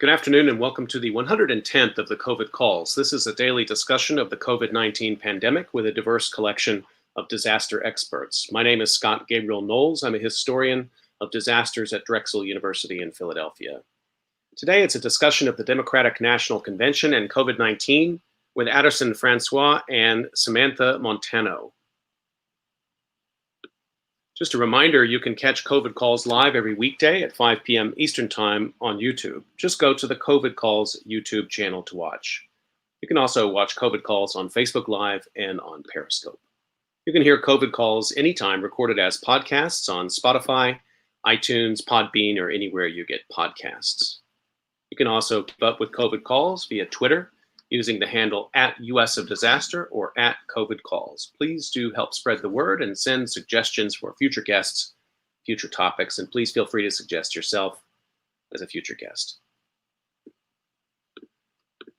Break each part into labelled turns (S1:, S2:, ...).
S1: Good afternoon and welcome to the 110th of the COVID Calls. This is a daily discussion of the COVID-19 pandemic with a diverse collection of disaster experts. My name is Scott Gabriel Knowles. I'm a historian of disasters at Drexel University in Philadelphia. Today it's a discussion of the Democratic National Convention and COVID-19 with Addison Francois and Samantha Montano. Just a reminder, you can catch COVID Calls live every weekday at 5 p.m. Eastern Time on YouTube. Just go to the COVID Calls YouTube channel to watch. You can also watch COVID Calls on Facebook Live and on Periscope. You can hear COVID Calls anytime recorded as podcasts on Spotify, iTunes, Podbean, or anywhere you get podcasts. You can also keep up with COVID Calls via Twitter using the handle @US of Disaster or @COVID Calls. Please do help spread the word and send suggestions for future guests, future topics, and please feel free to suggest yourself as a future guest.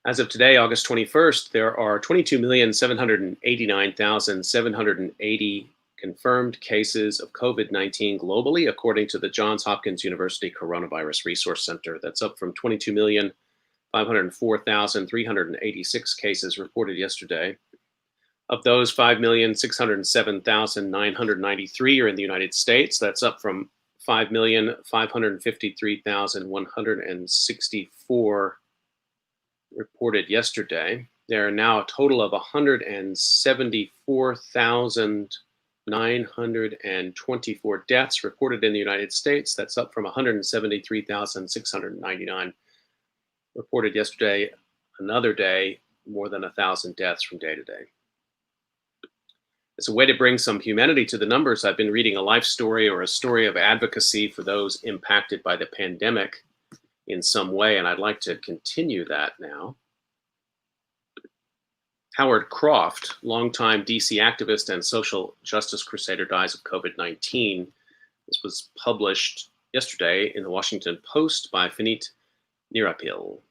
S1: As of today, August 21st, there are 22,789,780 confirmed cases of COVID-19 globally, according to the Johns Hopkins University Coronavirus Resource Center. That's up from 22,504,386 cases reported yesterday. Of those, 5,607,993 are in the United States. That's up from 5,553,164 reported yesterday. There are now a total of 174,924 deaths reported in the United States. That's up from 173,699 reported yesterday. Another day, more than 1,000 deaths from day to day. As a way to bring some humanity to the numbers, I've been reading a life story or a story of advocacy for those impacted by the pandemic in some way, and I'd like to continue that now. Howard Croft, longtime DC activist and social justice crusader, dies of COVID-19. This was published yesterday in the Washington Post by Finit Nirapil.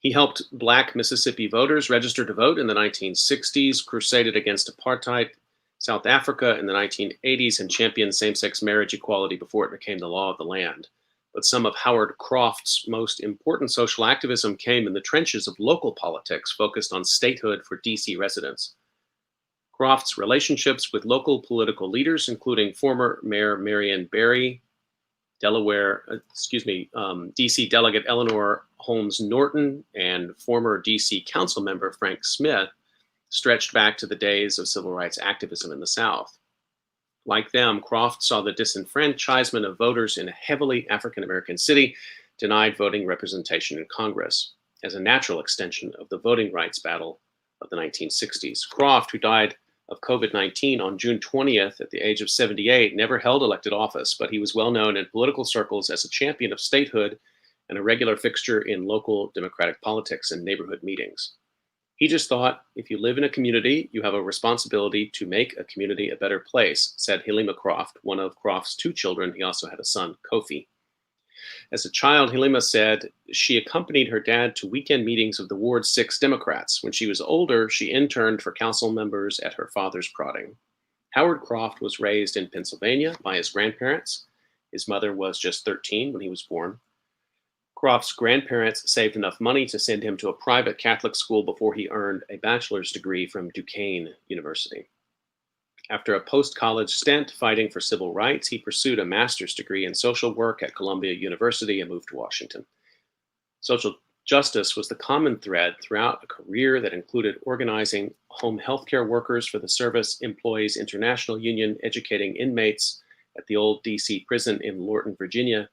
S1: He helped Black Mississippi voters register to vote in the 1960s, crusaded against apartheid South Africa in the 1980s, and championed same-sex marriage equality before it became the law of the land. But some of Howard Croft's most important social activism came in the trenches of local politics, focused on statehood for DC residents. Croft's relationships with local political leaders, including former Mayor Marion Barry, DC Delegate Eleanor Holmes Norton, and former DC Council member Frank Smith, stretched back to the days of civil rights activism in the South. Like them, Croft saw the disenfranchisement of voters in a heavily African-American city denied voting representation in Congress as a natural extension of the voting rights battle of the 1960s. Croft, who died of COVID-19 on June 20th at the age of 78, never held elected office, but he was well known in political circles as a champion of statehood and a regular fixture in local Democratic politics and neighborhood meetings. He just thought, if you live in a community, you have a responsibility to make a community a better place, said Helima Croft, one of Croft's two children. He also had a son, Kofi. As a child, Helima said she accompanied her dad to weekend meetings of the Ward 6 Democrats. When she was older, she interned for council members at her father's prodding. Howard Croft was raised in Pennsylvania by his grandparents. His mother was just 13 when he was born. Croft's grandparents saved enough money to send him to a private Catholic school before he earned a bachelor's degree from Duquesne University. After a post-college stint fighting for civil rights, he pursued a master's degree in social work at Columbia University and moved to Washington. Social justice was the common thread throughout a career that included organizing home healthcare workers for the Service Employees International Union, educating inmates at the old DC prison in Lorton, Virginia,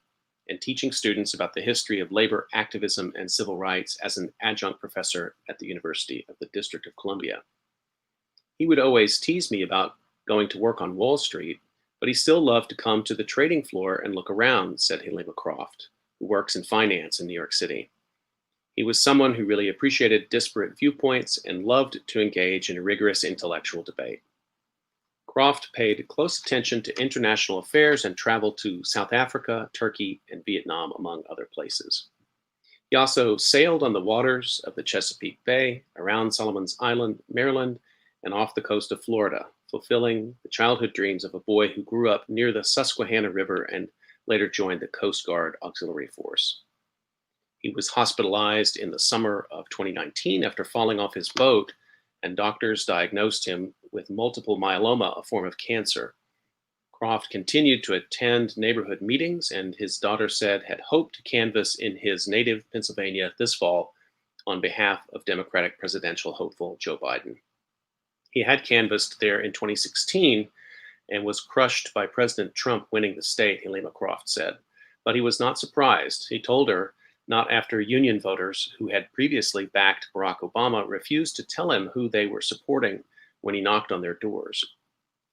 S1: and teaching students about the history of labor activism and civil rights as an adjunct professor at the University of the District of Columbia. He would always tease me about going to work on Wall Street, but he still loved to come to the trading floor and look around, said Helima Croft, who works in finance in New York City. He was someone who really appreciated disparate viewpoints and loved to engage in rigorous intellectual debate. Croft paid close attention to international affairs and traveled to South Africa, Turkey, and Vietnam, among other places. He also sailed on the waters of the Chesapeake Bay, around Solomon's Island, Maryland, and off the coast of Florida, fulfilling the childhood dreams of a boy who grew up near the Susquehanna River and later joined the Coast Guard Auxiliary Force. He was hospitalized in the summer of 2019 after falling off his boat, and doctors diagnosed him with multiple myeloma, a form of cancer. Croft continued to attend neighborhood meetings, and his daughter said had hoped to canvass in his native Pennsylvania this fall on behalf of Democratic presidential hopeful Joe Biden. He had canvassed there in 2016 and was crushed by President Trump winning the state, Helima Croft said. But he was not surprised. He told her, not after union voters who had previously backed Barack Obama refused to tell him who they were supporting when he knocked on their doors.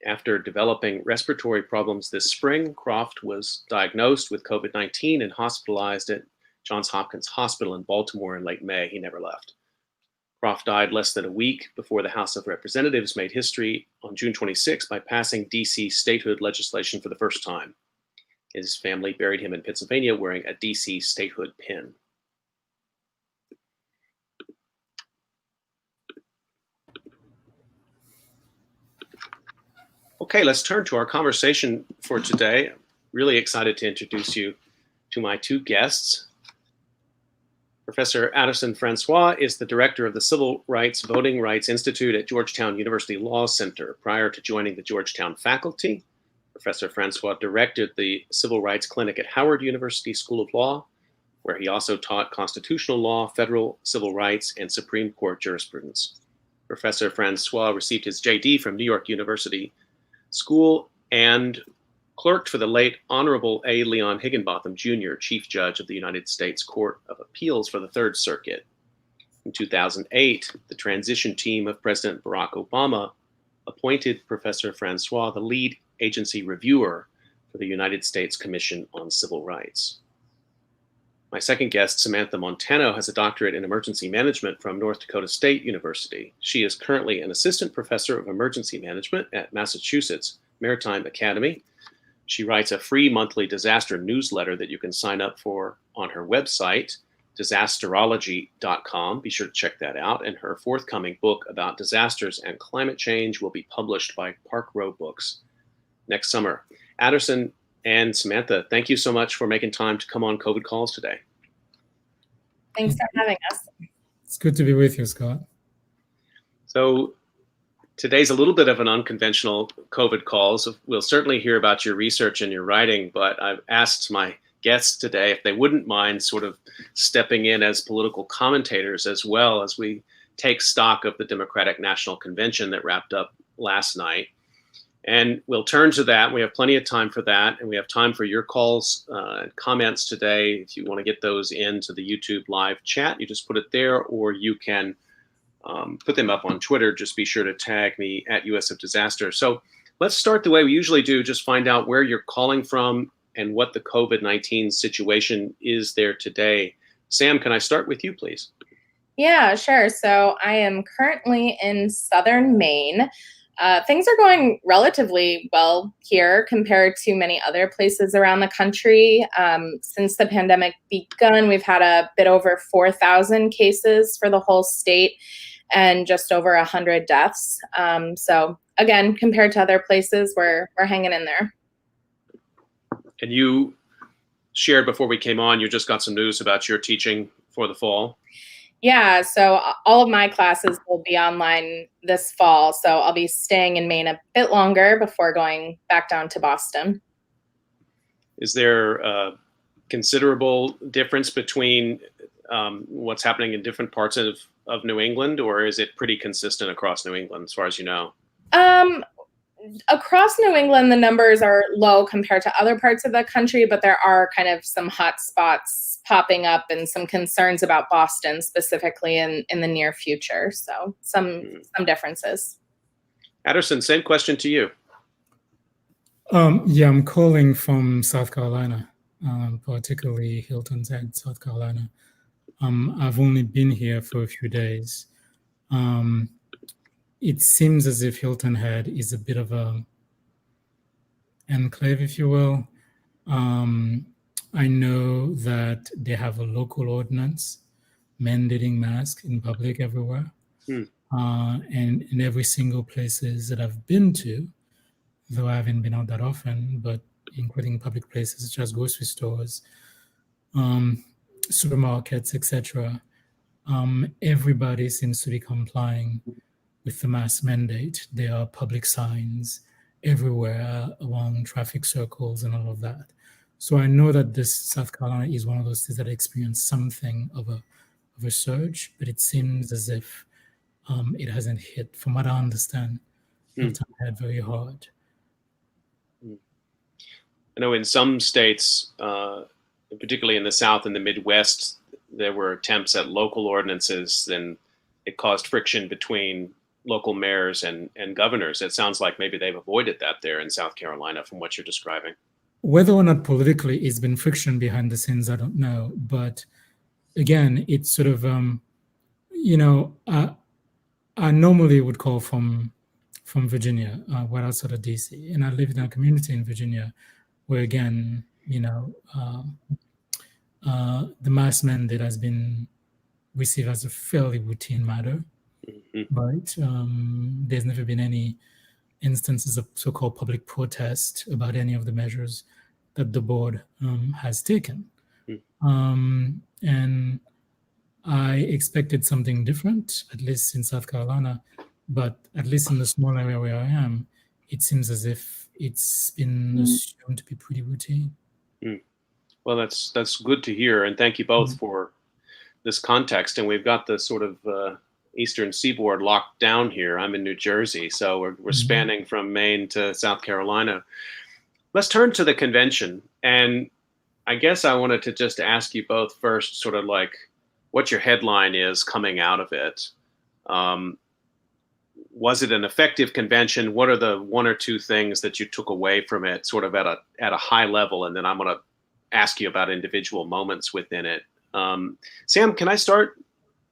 S1: After developing respiratory problems this spring, Croft was diagnosed with COVID-19 and hospitalized at Johns Hopkins Hospital in Baltimore in late May. He never left. Croft died less than a week before the House of Representatives made history on June 26 by passing DC statehood legislation for the first time. His family buried him in Pennsylvania wearing a DC statehood pin. Okay, let's turn to our conversation for today. I'm really excited to introduce you to my two guests. Professor Aderson Francois is the director of the Civil Rights Voting Rights Institute at Georgetown University Law Center. Prior to joining the Georgetown faculty, Professor Francois directed the Civil Rights Clinic at Howard University School of Law, where he also taught constitutional law, federal civil rights, and Supreme Court jurisprudence. Professor Francois received his JD from New York University School and clerked for the late Honorable A. Leon Higginbotham, Jr., Chief Judge of the United States Court of Appeals for the Third Circuit. In 2008, the transition team of President Barack Obama appointed Professor Francois the lead agency reviewer for the United States Commission on Civil Rights. My second guest, Samantha Montano, has a doctorate in emergency management from North Dakota State University. She is currently an assistant professor of emergency management at Massachusetts Maritime Academy. She writes a free monthly disaster newsletter that you can sign up for on her website, disasterology.com. Be sure to check that out. And her forthcoming book about disasters and climate change will be published by Park Row Books next summer. Aderson and Samantha, thank you so much for making time to come on COVID Calls today.
S2: Thanks for having us.
S3: It's good to be with you, Scott.
S1: So today's a little bit of an unconventional COVID Calls. We'll certainly hear about your research and your writing, but I've asked my guests today if they wouldn't mind sort of stepping in as political commentators as well as we take stock of the Democratic National Convention that wrapped up last night. And we'll turn to that. We have plenty of time for that. And we have time for your calls and comments today. If you want to get those into the YouTube live chat, you just put it there, or you can put them up on Twitter. Just be sure to tag me at US of Disaster. So let's start the way we usually do. Just find out where you're calling from and what the COVID-19 situation is there today. Sam, can I start with you, please?
S2: Yeah, sure. So I am currently in southern Maine. Things are going relatively well here compared to many other places around the country. Since the pandemic begun, we've had a bit over 4,000 cases for the whole state and just over 100 deaths. So again, compared to other places, we're hanging in there.
S1: And you shared before we came on, you just got some news about your teaching for the fall.
S2: Yeah, so all of my classes will be online this fall. So I'll be staying in Maine a bit longer before going back down to Boston.
S1: Is there a considerable difference between what's happening in different parts of New England, or is it pretty consistent across New England as far as you know?
S2: Across New England, the numbers are low compared to other parts of the country, but there are kind of some hot spots popping up and some concerns about Boston specifically in the near future. So some differences.
S3: Aderson, same question to you. Yeah, I'm calling from South Carolina, particularly Hilton's Head, South Carolina. I've only been here for a few days. It seems as if Hilton Head is a bit of a enclave, if you will. I know that they have a local ordinance mandating masks in public everywhere. And in every single places that I've been to, though I haven't been out that often, but including public places such as grocery stores, supermarkets, etc., everybody seems to be complying with the mask mandate. There are public signs everywhere along traffic circles and all of that. So I know that this South Carolina is one of those states that experienced something of a surge, but it seems as if it hasn't hit, from what I understand, hit very hard.
S1: I know in some states, particularly in the South and the Midwest, there were attempts at local ordinances, and it caused friction between local mayors and governors. It sounds like maybe they've avoided that there in South Carolina from what you're describing.
S3: Whether or not politically it's been friction behind the scenes, I don't know. But again, it's sort of, I normally would call from Virginia, right outside of DC, and I live in a community in Virginia where, again, the mask mandate has been received as a fairly routine matter, right? There's never been any instances of so-called public protest about any of the measures that the board has taken. And I expected something different, at least in South Carolina, but at least in the small area where I am, it seems as if it's been assumed to be pretty routine.
S1: Well, that's good to hear, and thank you both for this context. And we've got the sort of Eastern Seaboard locked down here. I'm in New Jersey, so we're spanning from Maine to South Carolina. Let's turn to the convention, and I guess I wanted to just ask you both first, sort of like what your headline is coming out of it. Was it an effective convention? What are the one or two things that you took away from it, sort of at a high level? And then I'm going to ask you about individual moments within it. Sam, can I start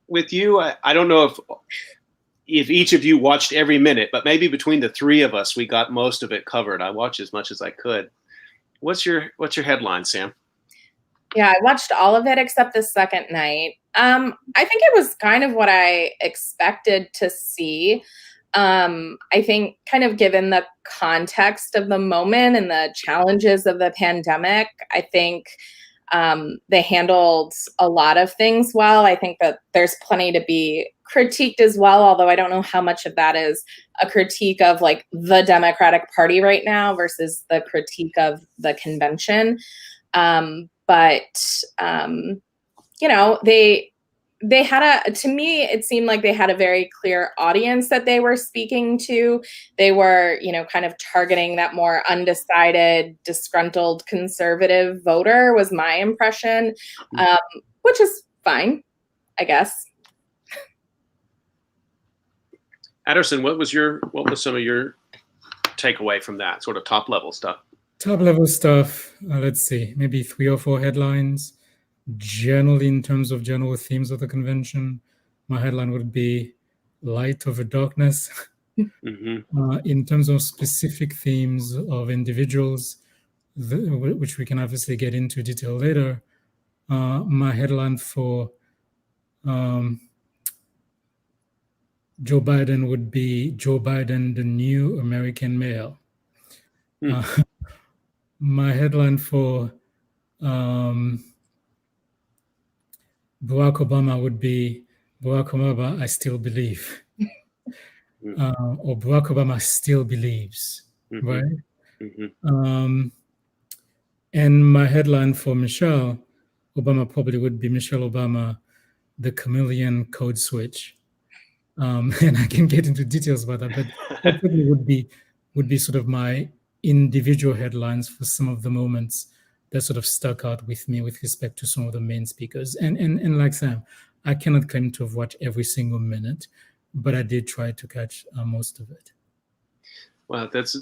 S1: with you? I don't know if each of you watched every minute, but maybe between the three of us, we got most of it covered. I watched as much as I could. What's your headline, Sam?
S2: Yeah, I watched all of it except the second night. I think it was kind of what I expected to see. I think kind of given the context of the moment and the challenges of the pandemic, I think they handled a lot of things well. I think that there's plenty to be critiqued as well, although I don't know how much of that is a critique of like the Democratic Party right now versus the critique of the convention. They had to me, it seemed like they had a very clear audience that they were speaking to. They were, kind of targeting that more undecided, disgruntled conservative voter was my impression, which is fine, I guess.
S1: Adderson, what was some of your takeaway from that sort of top level stuff?
S3: Top level stuff, let's see, maybe 3 or 4 headlines. Generally, in terms of general themes of the convention, my headline would be light over darkness. In terms of specific themes of individuals, which we can obviously get into detail later, my headline for Joe Biden would be Joe Biden, the new American male. My headline for Barack Obama would be Barack Obama, I still believe. Or Barack Obama still believes, right? And my headline for Michelle Obama probably would be Michelle Obama, the chameleon code switch. And I can get into details about that, but that probably would be sort of my individual headlines for some of the moments that sort of stuck out with me with respect to some of the main speakers. And like Sam, I cannot claim to have watched every single minute, but I did try to catch most of it.
S1: Well, that's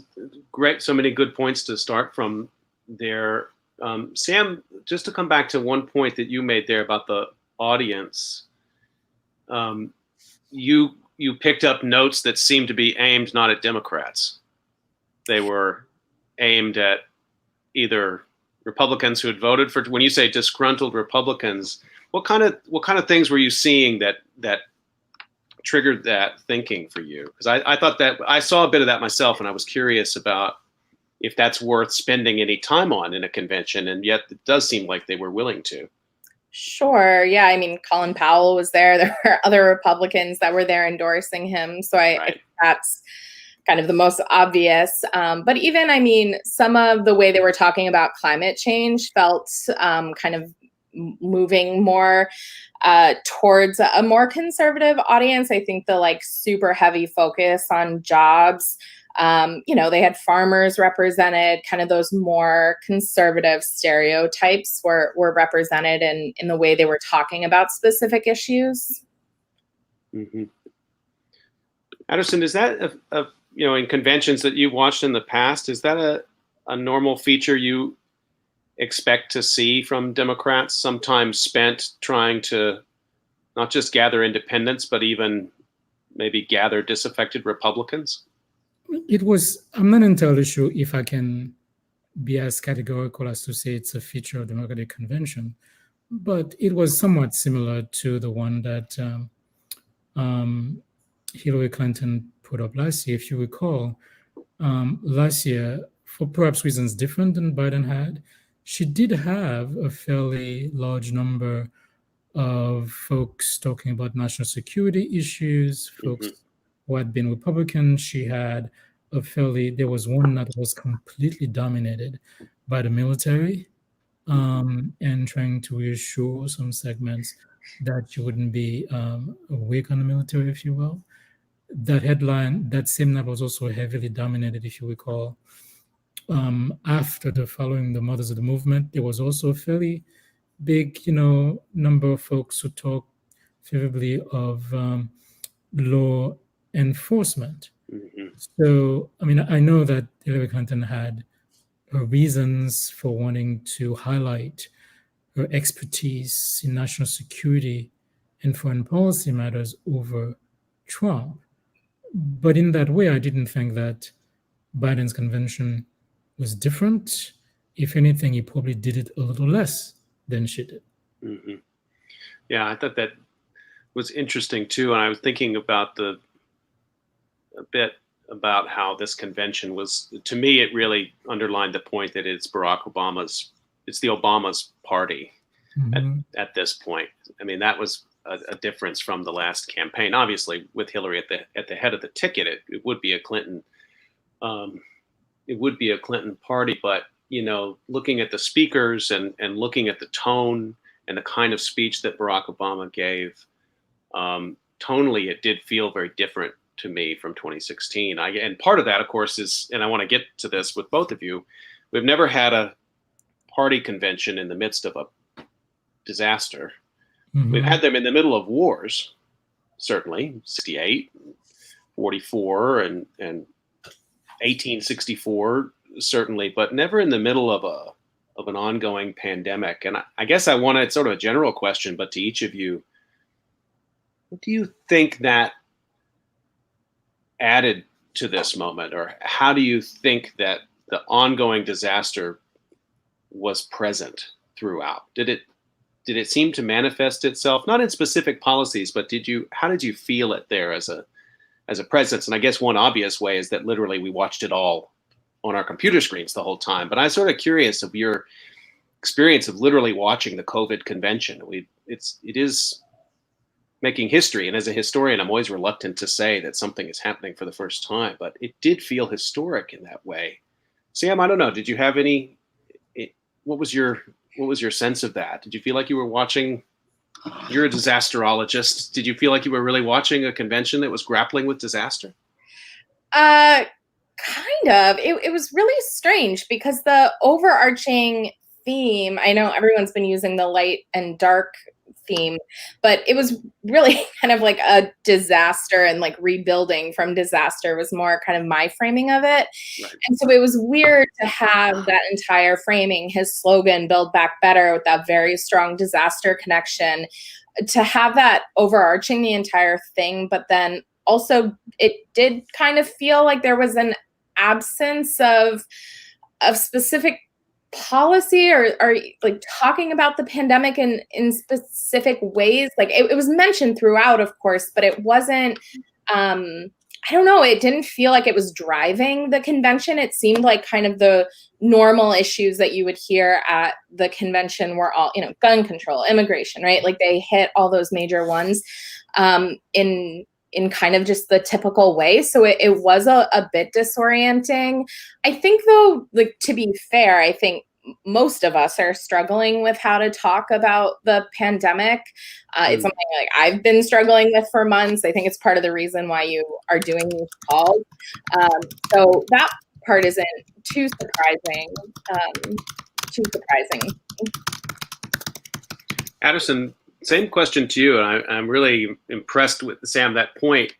S1: great. So many good points to start from there. Sam, just to come back to one point that you made there about the audience, you picked up notes that seemed to be aimed not at Democrats. They were aimed at either Republicans who had voted for. When you say disgruntled Republicans, what kind of things were you seeing that triggered that thinking for you? Because I thought that I saw a bit of that myself, and I was curious about if that's worth spending any time on in a convention, and yet it does seem like they were willing to.
S2: Sure. Yeah. I mean, Colin Powell was there. There were other Republicans that were there endorsing him. So I
S1: Right.
S2: think that's kind of the most obvious. But even, I mean, some of the way they were talking about climate change felt kind of moving more towards a more conservative audience. I think the like super heavy focus on jobs, they had farmers represented, kind of those more conservative stereotypes were represented in the way they were talking about specific issues.
S1: Hmm. Addison, is that in conventions that you've watched in the past, is that a normal feature you expect to see from Democrats, sometimes spent trying to not just gather independents, but even maybe gather disaffected Republicans?
S3: I'm not entirely sure if I can be as categorical as to say it's a feature of the Democratic Convention, but it was somewhat similar to the one that Hillary Clinton put up last year. If you recall, last year, for perhaps reasons different than Biden had, she did have a fairly large number of folks talking about national security issues, folks who had been Republicans. There was one that was completely dominated by the military, and trying to reassure some segments that you wouldn't be weak on the military, if you will. That same night was also heavily dominated, if you recall. After following the Mothers of the Movement, there was also a fairly big, number of folks who talked favorably of law enforcement.
S1: Mm-hmm.
S3: So, I mean, I know that Hillary Clinton had her reasons for wanting to highlight her expertise in national security and foreign policy matters over Trump. But in that way, I didn't think that Biden's convention was different. If anything, he probably did it a little less than she did.
S1: Mm-hmm. Yeah, I thought that was interesting too. And I was thinking about a bit about how this convention was, to me, it really underlined the point that it's the Obama's party at this point. I mean, that was a difference from the last campaign. Obviously, with Hillary at the head of the ticket, it would be a Clinton, party. But looking at the speakers and looking at the tone and the kind of speech that Barack Obama gave, tonally, it did feel very different to me from 2016. And part of that, of course, is, and I want to get to this with both of you, we've never had a party convention in the midst of a disaster. Mm-hmm. We've had them in the middle of wars, certainly, 68, 44, and 1864, certainly, but never in the middle of an ongoing pandemic. And I guess I wanted sort of a general question, but to each of you, what do you think that added to this moment, or how do you think that the ongoing disaster was present throughout? Did it seem to manifest itself, not in specific policies, but how did you feel it there as a presence? And I guess one obvious way is that literally we watched it all on our computer screens the whole time. But I'm sort of curious of your experience of literally watching the COVID convention. It is making history. And as a historian, I'm always reluctant to say that something is happening for the first time, but it did feel historic in that way. Sam, I don't know. Did you have what was your sense of that? Did you feel like you were watching, you're a disasterologist. Did you feel like you were really watching a convention that was grappling with disaster?
S2: Kind of. It was really strange because the overarching theme, I know everyone's been using the light and dark theme, but it was really kind of like a disaster, and like rebuilding from disaster was more kind of my framing of it. Right. And so it was weird to have that entire framing, his slogan, Build Back Better, with that very strong disaster connection, to have that overarching the entire thing. But then also it did kind of feel like there was an absence of specific policy or like talking about the pandemic in specific ways. Like it was mentioned throughout, of course, but it wasn't I don't know, it didn't feel like it was driving the convention. It seemed like kind of the normal issues that you would hear at the convention were all, gun control, immigration, right? Like they hit all those major ones in kind of just the typical way. So it was a bit disorienting. I think though, like to be fair, I think most of us are struggling with how to talk about the pandemic. It's something like I've been struggling with for months. I think it's part of the reason why you are doing these calls. So that part isn't too surprising.
S1: Addison, same question to you. And I'm really impressed with, Sam, that point.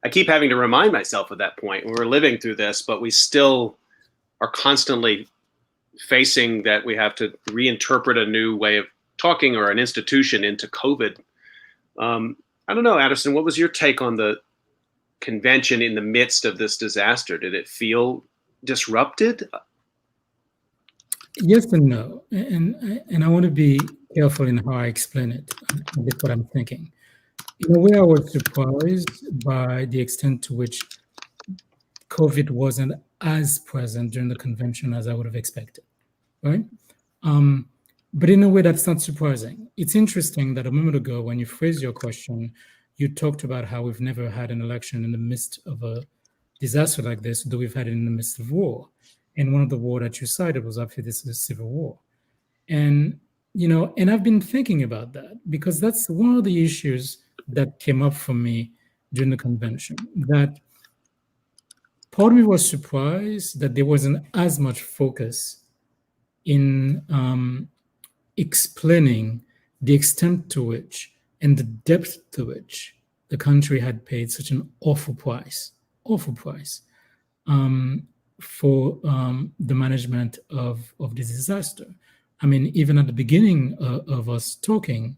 S1: I keep having to remind myself of that point. We're living through this, but we still are constantly facing that we have to reinterpret a new way of talking or an institution into COVID. I don't know, Addison, what was your take on the convention in the midst of this disaster? Did it feel disrupted?
S3: Yes and no. And I want to be careful in how I explain it. That's what I'm thinking. In a way, I was surprised by the extent to which COVID wasn't as present during the convention as I would have expected, right? But in a way, that's not surprising. It's interesting that a moment ago, when you phrased your question, you talked about how we've never had an election in the midst of a disaster like this, though we've had it in the midst of war. And one of the war that you cited was obviously this is civil war. And, and I've been thinking about that because that's one of the issues that came up for me during the convention, that part of me was surprised that there wasn't as much focus in explaining the extent to which and the depth to which the country had paid such an awful price for the management of this disaster. I mean, even at the beginning of us talking,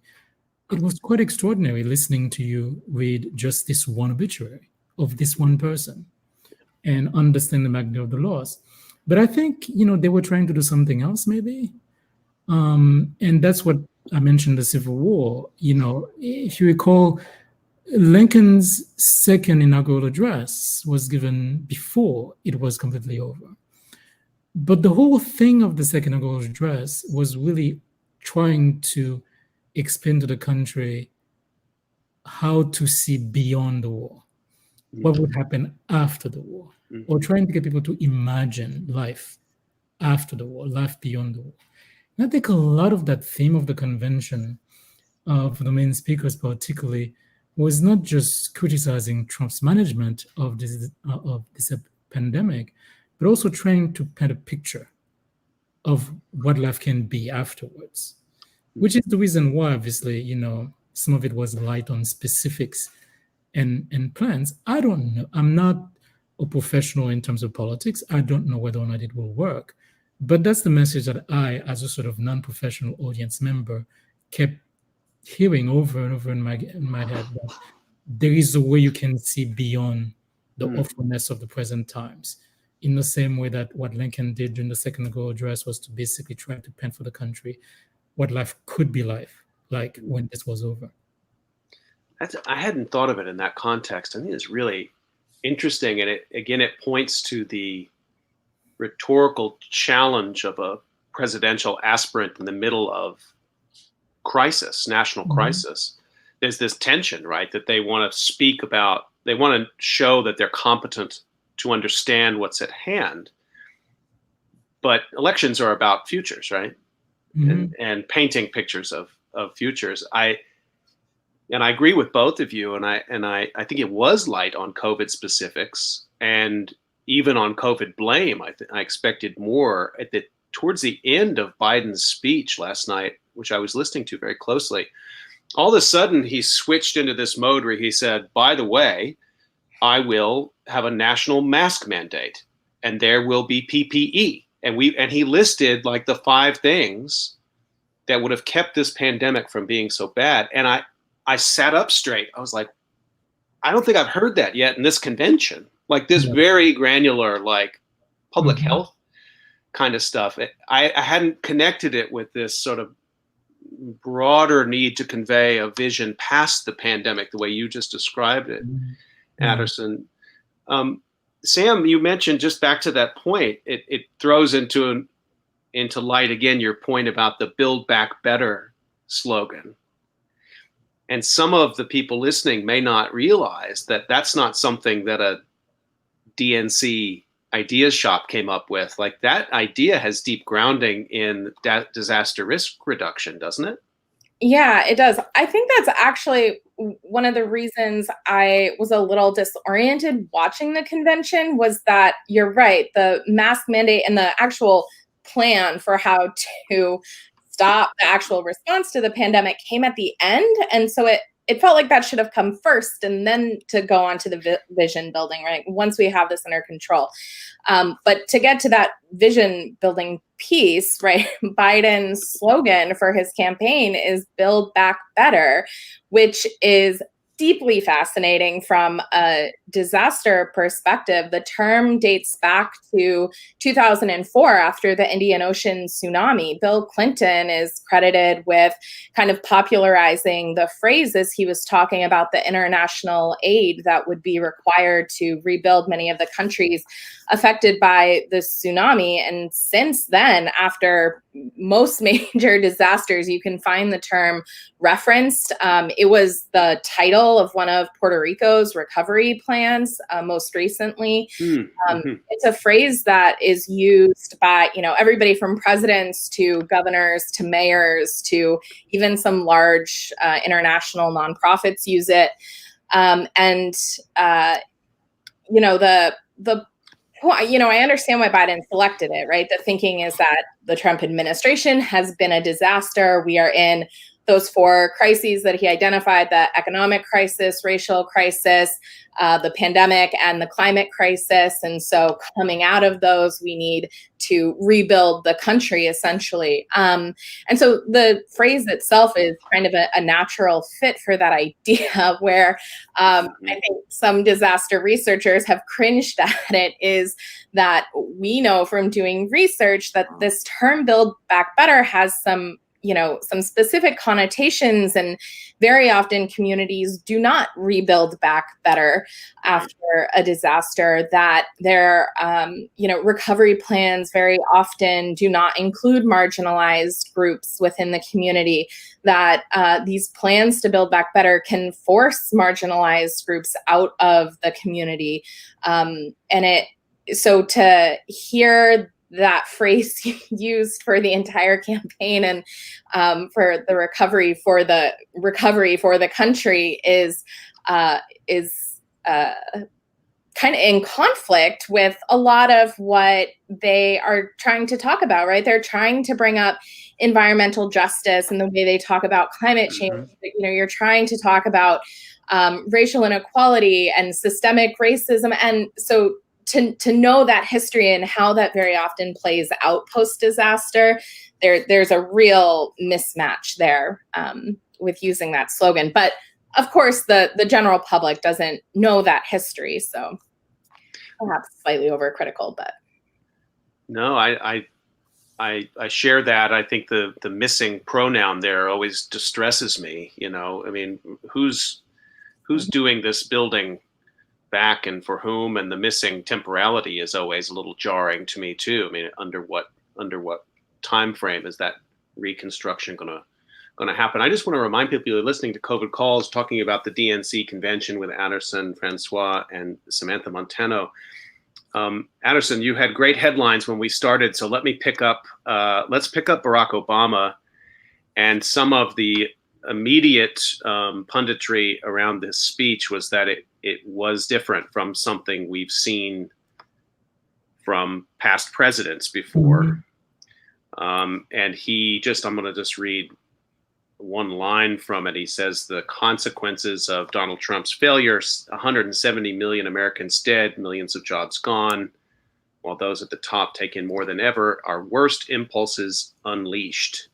S3: it was quite extraordinary listening to you read just this one obituary of this one person and understand the magnitude of the loss. But I think, they were trying to do something else maybe. And that's what I mentioned, the Civil War. If you recall, Lincoln's second inaugural address was given before it was completely over. But the whole thing of the second inaugural address was really trying to explain to the country how to see beyond the war, what would happen after the war, or trying to get people to imagine life after the war, life beyond the war. And I think a lot of that theme of the convention, for the main speakers particularly, was not just criticizing Trump's management of this pandemic, but also trying to paint a picture of what life can be afterwards, which is the reason why, obviously, some of it was light on specifics and plans. I don't know. I'm not a professional in terms of politics. I don't know whether or not it will work. But that's the message that I, as a sort of non-professional audience member, kept hearing over and over in my head. That there is a way you can see beyond the awfulness of the present times, in the same way that what Lincoln did during the second inaugural address was to basically try to paint for the country what life could be like when this was over.
S1: I hadn't thought of it in that context. I think it's really interesting. And it points to the rhetorical challenge of a presidential aspirant in the middle of crisis, national crisis. There's this tension, right? That they want to speak about, they want to show that they're competent to understand what's at hand. But elections are about futures, right? And painting pictures of futures. I agree with both of you, and I think it was light on COVID specifics, and even on COVID blame. I expected more towards the end of Biden's speech last night, which I was listening to very closely. All of a sudden, he switched into this mode where he said, "By the way, I will have a national mask mandate, and there will be PPE." And he listed like the 5 things that would have kept this pandemic from being so bad. And I sat up straight. I was like, I don't think I've heard that yet in this convention. Like this very granular, like public health kind of stuff. I hadn't connected it with this sort of broader need to convey a vision past the pandemic, the way you just described it. Aderson. Sam, you mentioned, just back to that point, it throws into light again your point about the Build Back Better slogan. And some of the people listening may not realize that that's not something that a DNC ideas shop came up with. Like, that idea has deep grounding in disaster risk reduction, doesn't it?
S2: Yeah, it does. I think that's actually one of the reasons I was a little disoriented watching the convention, was that you're right, the mask mandate and the actual plan for how to stop the actual response to the pandemic came at the end. And so it felt like that should have come first, and then to go on to the vision building, right? Once we have this under control. But to get to that vision building piece, right, Biden's slogan for his campaign is Build Back Better, which is deeply fascinating from a disaster perspective. The term dates back to 2004 after the Indian Ocean tsunami. Bill Clinton is credited with kind of popularizing the phrase as he was talking about the international aid that would be required to rebuild many of the countries affected by the tsunami. And since then, after most major disasters, you can find the term referenced. It was the title of one of Puerto Rico's recovery plans most recently. It's a phrase that is used by, everybody from presidents to governors to mayors to even some large international nonprofits use it. I understand why Biden selected it, right? The thinking is that the Trump administration has been a disaster. We are in those 4 crises that he identified: the economic crisis, racial crisis, the pandemic, and the climate crisis. And so coming out of those, we need to rebuild the country, essentially. And so the phrase itself is kind of a natural fit for that idea, where I think some disaster researchers have cringed at it, is that we know from doing research that this term Build Back Better has some specific connotations, and very often communities do not rebuild back better after a disaster, that their recovery plans very often do not include marginalized groups within the community, that these plans to build back better can force marginalized groups out of the community. So to hear that phrase used for the entire campaign and for the recovery for the country is kind of in conflict with a lot of what they are trying to talk about, right? They're trying to bring up environmental justice and the way they talk about climate change. You're trying to talk about racial inequality and systemic racism, and so to know that history and how that very often plays out post-disaster, there's a real mismatch there with using that slogan. But of course, the general public doesn't know that history, so perhaps slightly overcritical. But
S1: no, I share that. I think the missing pronoun there always distresses me. I mean, who's doing this building back and for whom? And the missing temporality is always a little jarring to me too. I mean, under what time frame is that reconstruction going to happen? I just want to remind people who are listening to COVID Calls, talking about the DNC convention with Aderson, Francois, and Samantha Montano. Aderson, you had great headlines when we started, so let's pick up Barack Obama, and some of the immediate punditry around this speech was that it was different from something we've seen from past presidents before. And I'm going to just read one line from it. He says, the consequences of Donald Trump's failures: 170 million Americans dead, millions of jobs gone, while those at the top take in more than ever, our worst impulses unleashed.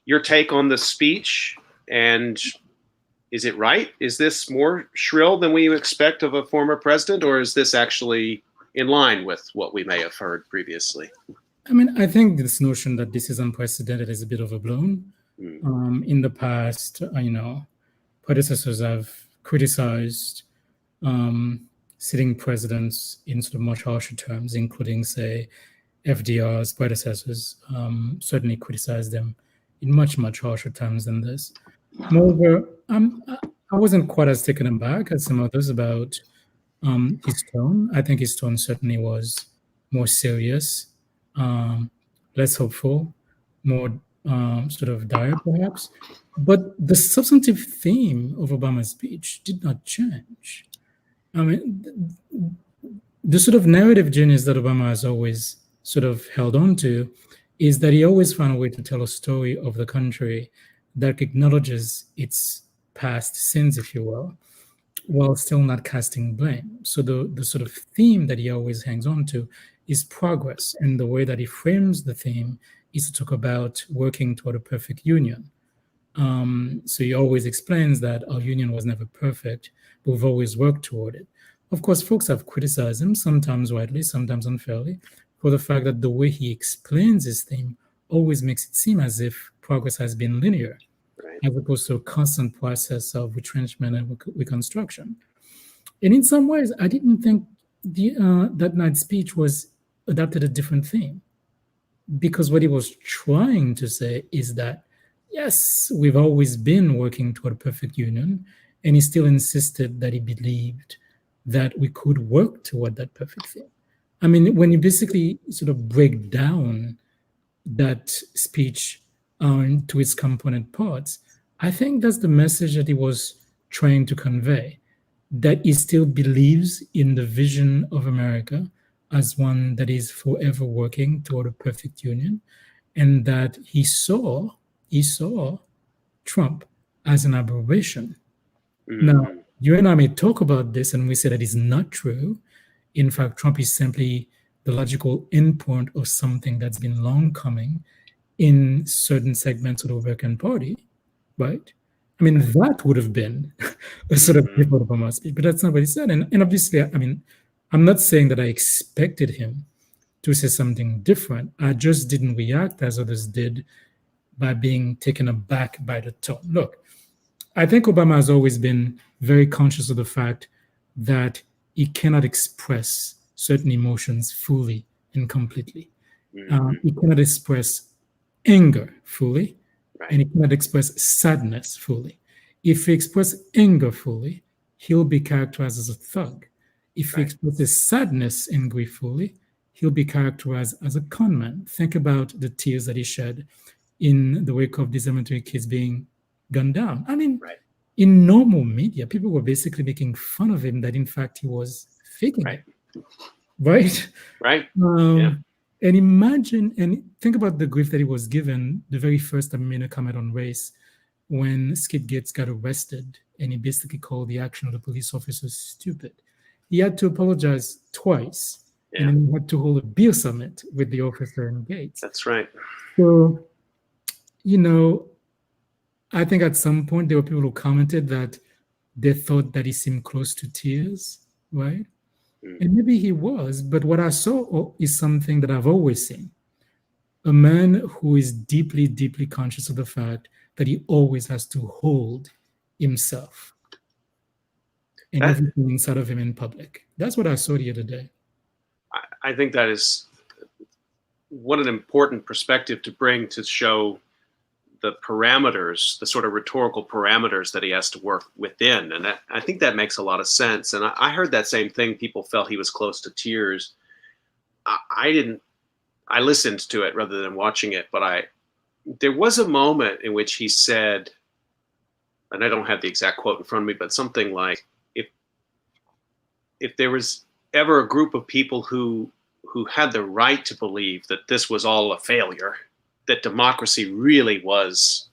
S1: Your take on the speech, and is it right? Is this more shrill than we expect of a former president, or is this actually in line with what we may have heard previously?
S3: I mean, I think this notion that this is unprecedented is a bit overblown. In the past, predecessors have criticized sitting presidents in sort of much harsher terms, including, say, FDR's predecessors, certainly criticized them in much, much harsher terms than this. Moreover, I wasn't quite as taken aback as some others about his tone. I think his tone certainly was more serious, less hopeful, more sort of dire, perhaps. But the substantive theme of Obama's speech did not change. I mean, the sort of narrative genius that Obama has always sort of held on to is that he always found a way to tell a story of the country that acknowledges its past sins, if you will, while still not casting blame. So the sort of theme that he always hangs on to is progress. And the way that he frames the theme is to talk about working toward a perfect union. So he always explains that our union was never perfect, but we've always worked toward it. Of course, folks have criticized him, sometimes rightly, sometimes unfairly, for the fact that the way he explains his theme always makes it seem as if progress has been linear,
S1: Right.
S3: as opposed to a constant process of retrenchment and reconstruction. And in some ways, I didn't think that night's speech was adapted a different theme, because what he was trying to say is that, yes, we've always been working toward a perfect union, and he still insisted that he believed that we could work toward that perfect thing. I mean, when you basically sort of break down that speech to its component parts, I think that's the message that he was trying to convey, that he still believes in the vision of America as one that is forever working toward a perfect union, and that he saw Trump as an aberration. Now, you and I may talk about this and we say that is not true. In fact, Trump is simply the logical endpoint of something that's been long coming in certain segments of the Republican Party, right? I mean, that would have been a sort of different Obama speech, but that's not what he said. And obviously, I mean, I'm not saying that I expected him to say something different. I just didn't react as others did by being taken aback by the tone. Look, I think Obama has always been very conscious of the fact that he cannot express certain emotions fully and completely. He cannot express anger fully,
S1: Right.
S3: and he cannot express sadness fully. If he expresses anger fully, he'll be characterized as a thug. If he
S1: Right.
S3: expresses sadness and grief fully, he'll be characterized as a conman. Think about the tears that he shed in the wake of these elementary kids being gunned down. I mean,
S1: Right.
S3: in normal media, people were basically making fun of him that, in fact, he was faking
S1: Right.
S3: it. Right?
S1: Right.
S3: And imagine and think about the grief that he was given the very first time he made a comment on race when Skip Gates got arrested, and he basically called the action of the police officers stupid. He had to apologize twice, and then he had to hold a beer summit with the officer in Gates.
S1: That's right.
S3: So, you know, I think at some point there were people who commented that they thought that he seemed close to tears, right? And maybe he was, but what I saw is something that I've always seen. A man who is deeply, deeply conscious of the fact that he always has to hold himself and everything inside of him in public. That's what I saw the other day.
S1: I think that is what an important perspective to bring to show the parameters, the sort of rhetorical parameters that he has to work within. And I think that makes a lot of sense. And I heard that same thing. People felt he was close to tears. I listened to it rather than watching it, but there was a moment in which he said, and I don't have the exact quote in front of me, but something like, if there was ever a group of people who had the right to believe that this was all a failure, that democracy really was,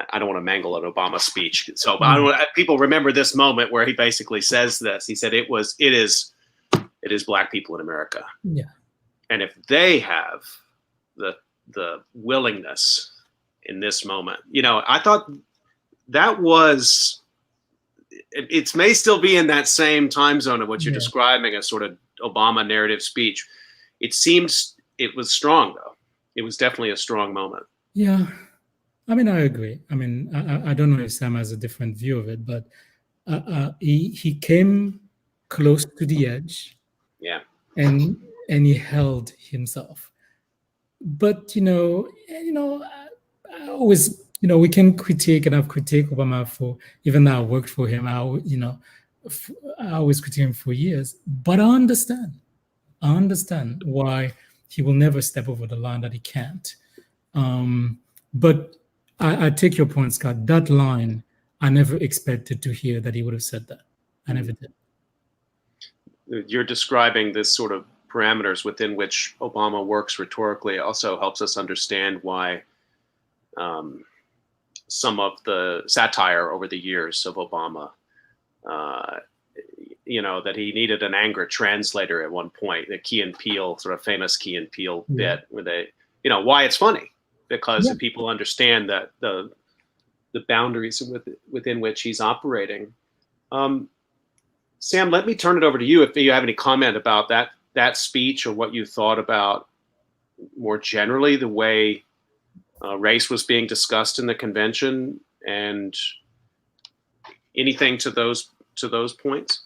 S1: I don't want to mangle an Obama speech. So people remember this moment where he basically says this. He said, it is Black people in America.
S3: Yeah.
S1: And if they have the willingness in this moment, I thought that was, it may still be in that same time zone of what you're describing, a sort of Obama narrative speech. It seems it was strong, though. It was definitely a strong moment.
S3: Yeah. I mean, I agree. I mean, I don't know if Sam has a different view of it, but he came close to the edge,
S1: Yeah.
S3: and he held himself. But I always, we can critique, and I've critiqued Obama for, even though I worked for him. I always critique him for years. But I understand why he will never step over the line that he can't. But I take your point, Scott. That line, I never expected to hear that he would have said that. I never did.
S1: You're describing this sort of parameters within which Obama works rhetorically. It also helps us understand why some of the satire over the years of Obama, that he needed an anger translator at one point, the Key and Peele, sort of famous Key and Peele bit, where they, why it's funny, because people understand that the boundaries within which he's operating. Sam, let me turn it over to you if you have any comment about that speech, or what you thought about more generally the way race was being discussed in the convention, and anything to those points.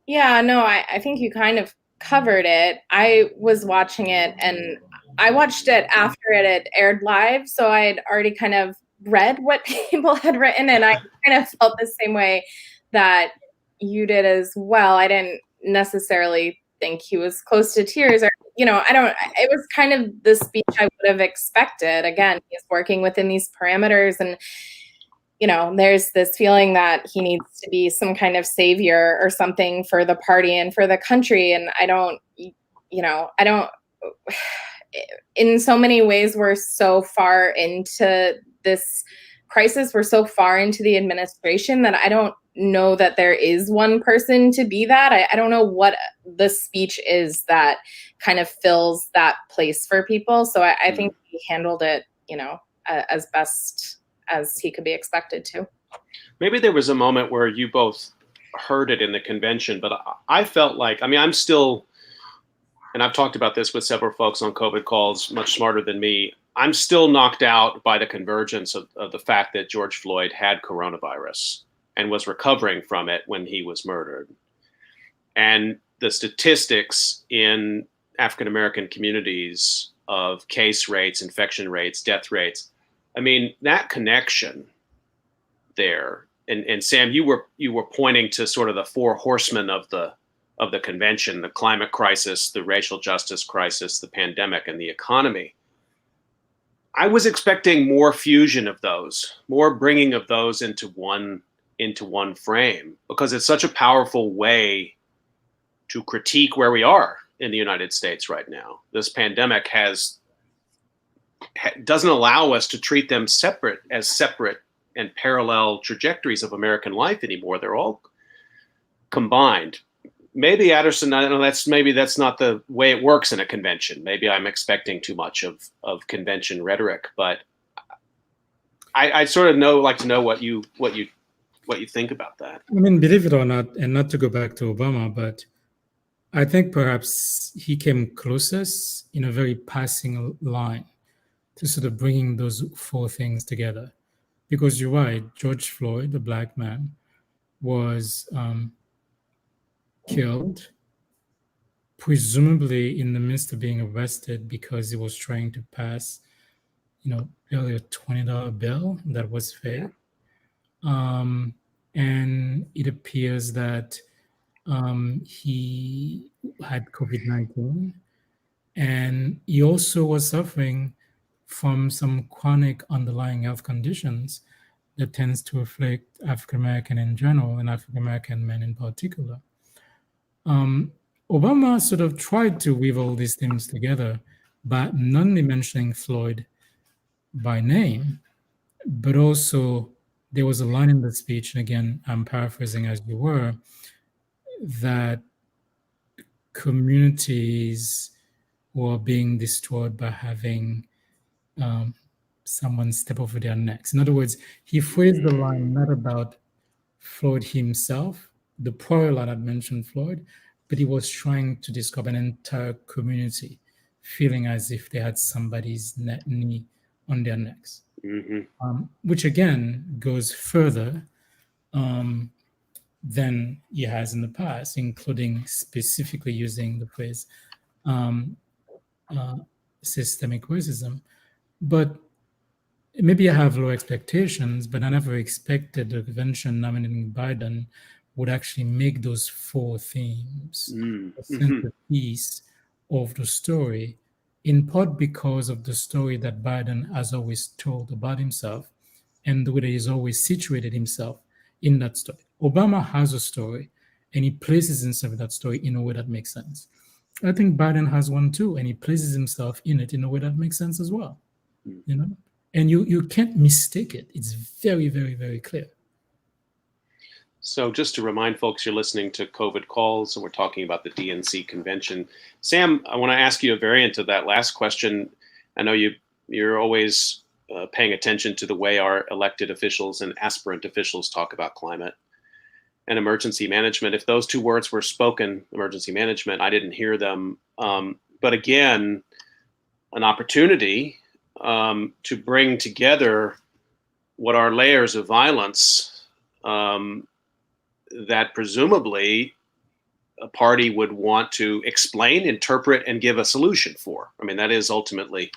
S2: Yeah, no, I think you kind of covered it. I was watching it, and I watched it after it had aired live, so I had already kind of read what people had written, and I kind of felt the same way that you did as well. I didn't necessarily think he was close to tears, or it was kind of the speech I would have expected. Again, he's working within these parameters, and there's this feeling that he needs to be some kind of savior or something for the party and for the country. And I don't, in so many ways, we're so far into this crisis. We're so far into the administration that I don't know that there is one person to be that. I don't know what the speech is that kind of fills that place for people. So I think he handled it, as best as he could be expected to.
S1: Maybe there was a moment where you both heard it in the convention, but I felt like, I'm still, and I've talked about this with several folks on COVID calls much smarter than me, I'm still knocked out by the convergence of the fact that George Floyd had coronavirus and was recovering from it when he was murdered. And the statistics in African-American communities of case rates, infection rates, death rates, that connection there, and Sam, you were pointing to sort of the four horsemen of the convention: the climate crisis, the racial justice crisis, the pandemic, and the economy. I was expecting more fusion of those, more bringing of those into one frame, because it's such a powerful way to critique where we are in the United States right now. This pandemic doesn't allow us to treat them separate and parallel trajectories of American life anymore. They're all combined. Maybe, Aderson, I don't know, that's not the way it works in a convention. Maybe I'm expecting too much of convention rhetoric, but I sort of like to know what you think about that.
S3: Believe it or not, and not to go back to Obama, but I think perhaps he came closest in a very passing line to sort of bringing those four things together. Because you're right, George Floyd, the black man, was killed, presumably in the midst of being arrested because he was trying to pass, barely a $20 bill that was fake. And it appears that he had COVID-19, and he also was suffering from some chronic underlying health conditions that tends to afflict African American in general and African American men in particular. Obama sort of tried to weave all these things together by not only mentioning Floyd by name, but also there was a line in the speech, and again, I'm paraphrasing as you were, that communities were being destroyed by having someone step over their necks. In other words, he phrased the line not about Floyd himself. The prior line had mentioned Floyd, but he was trying to describe an entire community feeling as if they had somebody's knee on their necks. Which again goes further than he has in the past, including specifically using the phrase um, systemic racism. But maybe I have low expectations, but I never expected the convention nominating Biden would actually make those four themes a centerpiece of the story, in part because of the story that Biden has always told about himself and the way that he's always situated himself in that story. Obama has a story and he places himself in that story in a way that makes sense. I think Biden has one too, and he places himself in it in a way that makes sense as well. You know? And you can't mistake it. It's very, very, very clear.
S1: So just to remind folks, you're listening to COVID Calls, and we're talking about the DNC convention. Sam, I want to ask you a variant of that last question. I know you're always paying attention to the way our elected officials and aspirant officials talk about climate and emergency management. If those two words were spoken, emergency management, I didn't hear them. But again, an opportunity to bring together what are layers of violence that presumably a party would want to explain, interpret, and give a solution for. I mean, that is ultimately,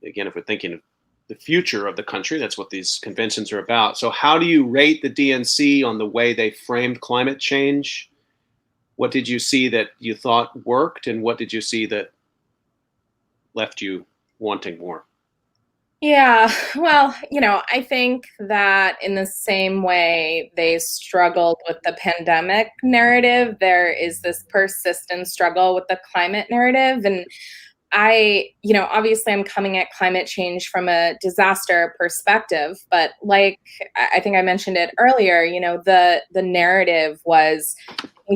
S1: again, if we're thinking of the future of the country, that's what these conventions are about. So how do you rate the DNC on the way they framed climate change? What did you see that you thought worked, and what did you see that left you wanting more?
S2: Yeah, well, I think that in the same way they struggled with the pandemic narrative, there is this persistent struggle with the climate narrative. And obviously I'm coming at climate change from a disaster perspective, but like I think I mentioned it earlier, the narrative was,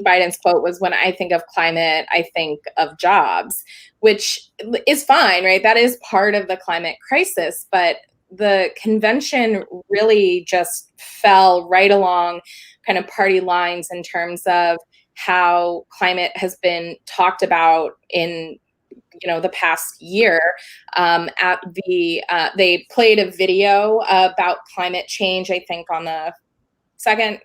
S2: Biden's quote was, "When I think of climate, I think of jobs," which is fine, right? That is part of the climate crisis, but the convention really just fell right along kind of party lines in terms of how climate has been talked about in the past year. They played a video about climate change, I think on the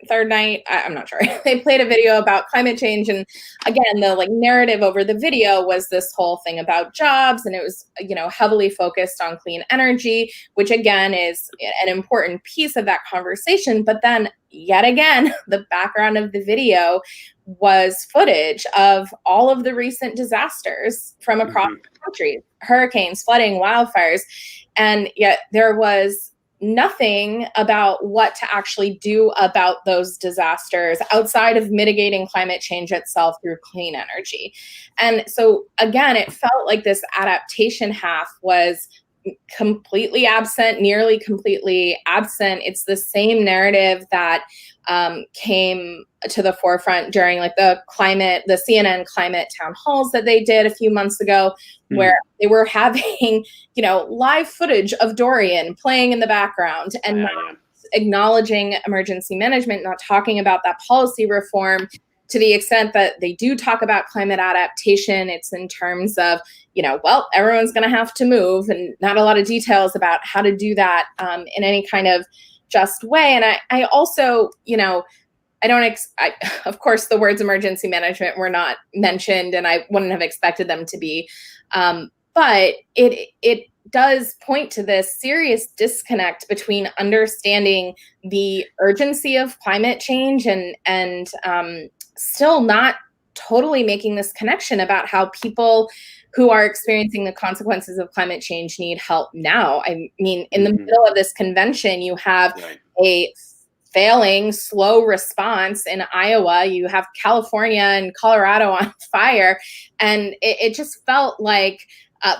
S2: third night, I'm not sure. They played a video about climate change, and again, the narrative over the video was this whole thing about jobs, and it was heavily focused on clean energy, which again is an important piece of that conversation. But then yet again, the background of the video was footage of all of the recent disasters from across the country, hurricanes, flooding, wildfires, and yet there was nothing about what to actually do about those disasters outside of mitigating climate change itself through clean energy. And so again, it felt like this adaptation half was completely absent, nearly completely absent. It's the same narrative that came to the forefront during the CNN climate town halls that they did a few months ago, where they were having, live footage of Dorian playing in the background and not acknowledging emergency management, not talking about that policy reform. To the extent that they do talk about climate adaptation, it's in terms of, everyone's going to have to move, and not a lot of details about how to do that in any kind of just way. And I also, of course, the words emergency management were not mentioned, and I wouldn't have expected them to be. But it does point to this serious disconnect between understanding the urgency of climate change and still not totally making this connection about how people who are experiencing the consequences of climate change need help now. I mean, in the middle of this convention, you have a failing, slow response in Iowa. You have California and Colorado on fire. And it just felt like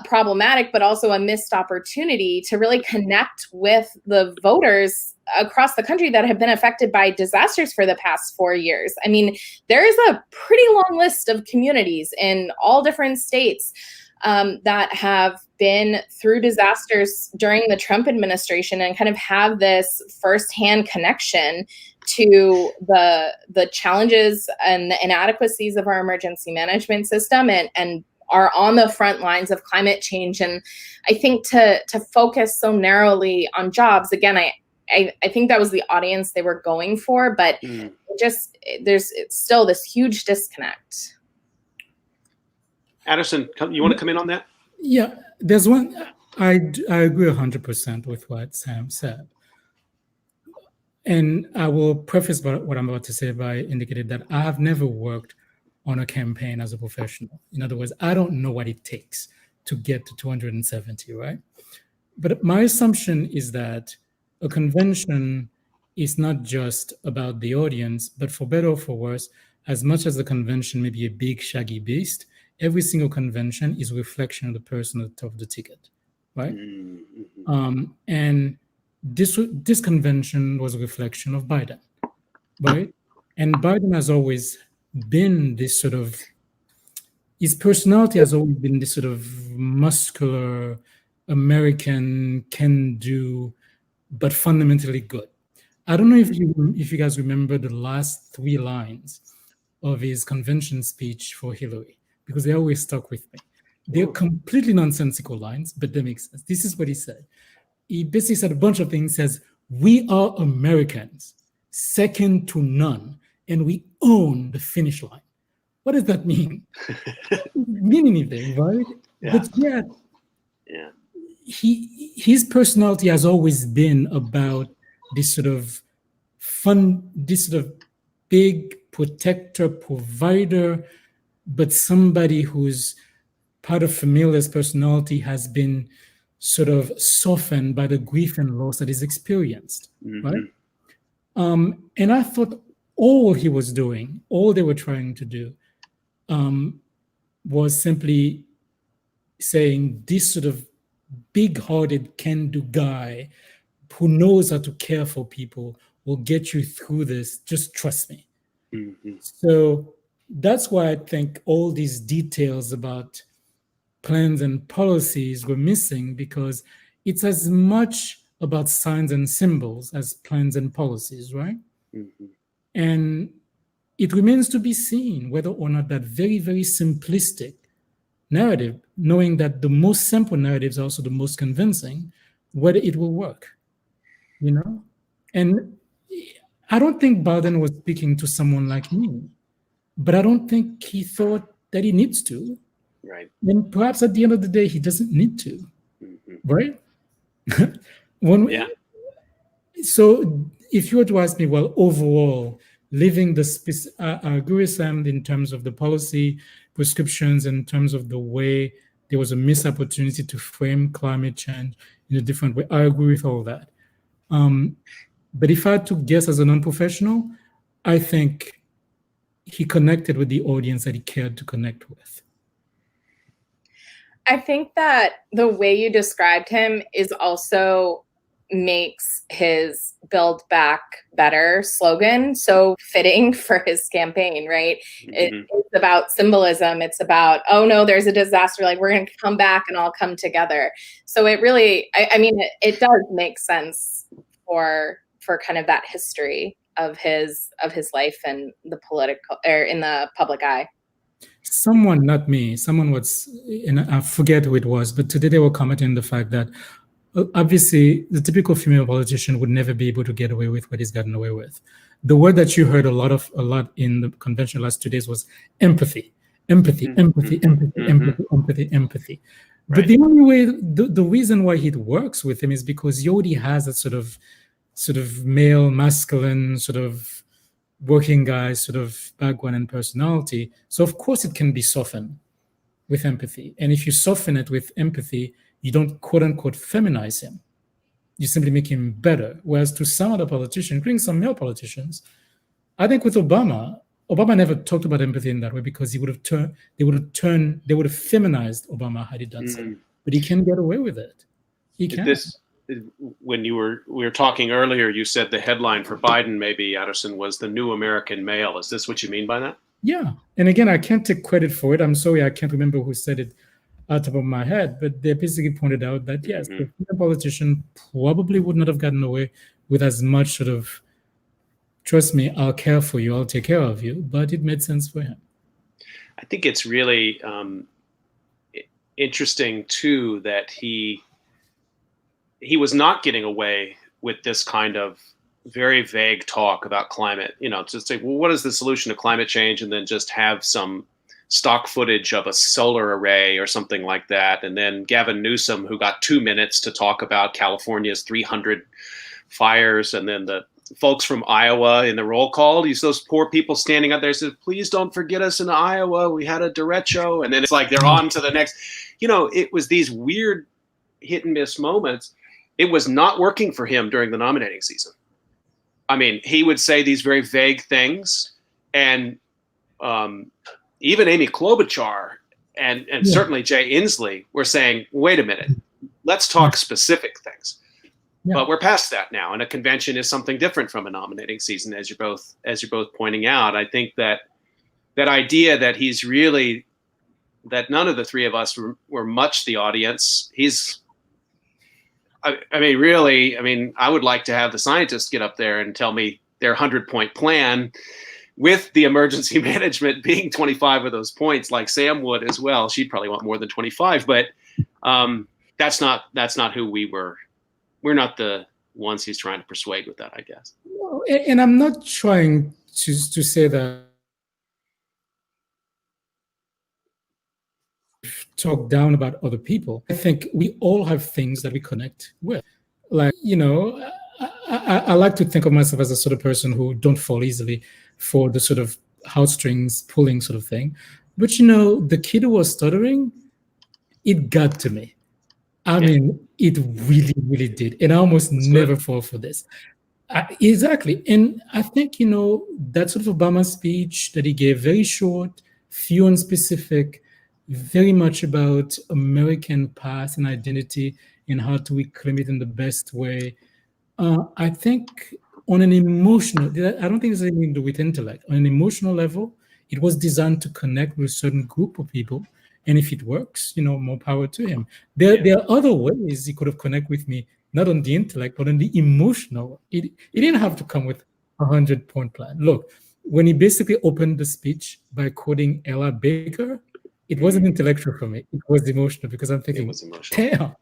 S2: problematic, but also a missed opportunity to really connect with the voters across the country that have been affected by disasters for the past 4 years. I mean, there is a pretty long list of communities in all different states that have been through disasters during the Trump administration and kind of have this firsthand connection to the challenges and the inadequacies of our emergency management system and are on the front lines of climate change. And I think to focus so narrowly on jobs, again, I I think that was the audience they were going for, but there's still this huge disconnect.
S1: Addison, you want to come in on that?
S3: Yeah, there's one. I agree 100% with what Sam said. And I will preface what I'm about to say by indicating that I have never worked on a campaign as a professional. In other words, I don't know what it takes to get to 270, right? But my assumption is that a convention is not just about the audience, but for better or for worse, as much as the convention may be a big shaggy beast, every single convention is a reflection of the person at the top of the ticket, right? And this convention was a reflection of Biden, right? And Biden has always been this sort of, his personality has always been this sort of muscular, American, can-do, but fundamentally good. I don't know if you guys remember the last 3 lines of his convention speech for Hillary, because they always stuck with me. They're completely nonsensical lines, but they make sense. This is what he said. He basically said a bunch of things. Says, we are Americans, second to none, and we own the finish line. What does that mean? It doesn't mean anything, right?
S1: Yeah.
S3: But yet, his personality has always been about this sort of this sort of big protector, provider, but somebody who's part of Familia's personality has been sort of softened by the grief and loss that he's experienced, right? And I thought all he was doing, all they were trying to do, was simply saying this sort of big-hearted, can-do guy who knows how to care for people will get you through this. Just trust me. So that's why I think all these details about plans and policies were missing, because it's as much about signs and symbols as plans and policies, right? And it remains to be seen whether or not that very, very simplistic narrative, knowing that the most simple narratives are also the most convincing, whether it will work, you know? And I don't think Biden was speaking to someone like me, but I don't think he thought that he needs to.
S1: Right.
S3: And perhaps at the end of the day, he doesn't need to, right? So if you were to ask me, well, overall, living the I agree with Sam in terms of the policy prescriptions, in terms of the way there was a missed opportunity to frame climate change in a different way. I agree with all that. But if I had to guess as a non-professional, I think he connected with the audience that he cared to connect with.
S2: I think that the way you described him is also makes his Build Back Better slogan so fitting for his campaign, right? It's about symbolism. It's about, oh no, there's a disaster. Like, we're going to come back and all come together. So it really, I mean, it does make sense for kind of that history of his life and the political, or in the public eye.
S3: Someone, not me, someone was, and I forget who it was, but today they were commenting on the fact that obviously the typical female politician would never be able to get away with what he's gotten away with. The word that you heard a lot in the convention last 2 days was empathy. Empathy. Right. But the only way, the reason why it works with him is because he already has that sort of male, masculine, sort of working guy sort of background and personality. So of course it can be softened with empathy. And if you soften it with empathy, you don't quote unquote feminize him. You simply make him better. Whereas to some other politicians, including some male politicians, I think with Obama never talked about empathy in that way, because they would have feminized Obama had he done so. But he can get away with it. He can.
S1: When we were talking earlier, you said the headline for Biden, maybe, Addison, was the new American male. Is this what you mean by that?
S3: Yeah. And again, I can't take credit for it. I'm sorry, I can't remember who said it out of my head, but they basically pointed out that, yes, the female politician probably would not have gotten away with as much sort of, trust me, I'll care for you, I'll take care of you, but it made sense for him.
S1: I think it's really interesting, too, that he was not getting away with this kind of very vague talk about climate, just say, well, what is the solution to climate change? And then just have some stock footage of a solar array or something like that. And then Gavin Newsom, who got 2 minutes to talk about California's 300 fires. And then the folks from Iowa in the roll call, those poor people standing up there said, please don't forget us in Iowa. We had a derecho. And then it's like they're on to the next. It was these weird hit and miss moments. It was not working for him during the nominating season. I mean, he would say these very vague things, and even Amy Klobuchar and certainly Jay Inslee were saying, wait a minute, let's talk specific things. Yeah. But we're past that now, and a convention is something different from a nominating season, as you're both pointing out. I think that idea that he's really, that none of the three of us were much the audience. I would like to have the scientists get up there and tell me their 100-point plan, with the emergency management being 25 of those points, like Sam would as well. She'd probably want more than 25, but that's not who we were. We're not the ones he's trying to persuade with that, I guess.
S3: And I'm not trying to say that talk down about other people. I think we all have things that we connect with. Like, I like to think of myself as a sort of person who don't fall easily for the sort of heartstrings pulling sort of thing. But, the kid who was stuttering, it got to me. I mean, it really, really did. And I almost never fall for this. Exactly. And I think, that sort of Obama speech that he gave, very short, few and specific, very much about American past and identity and how to reclaim it in the best way. I think on an emotional, I don't think there's anything to do with intellect. On an emotional level, it was designed to connect with a certain group of people. And if it works, more power to him. There are other ways he could have connected with me, not on the intellect, but on the emotional. It didn't have to come with a 100-point plan. Look, when he basically opened the speech by quoting Ella Baker, it wasn't intellectual for me. It was emotional, because I'm thinking, damn,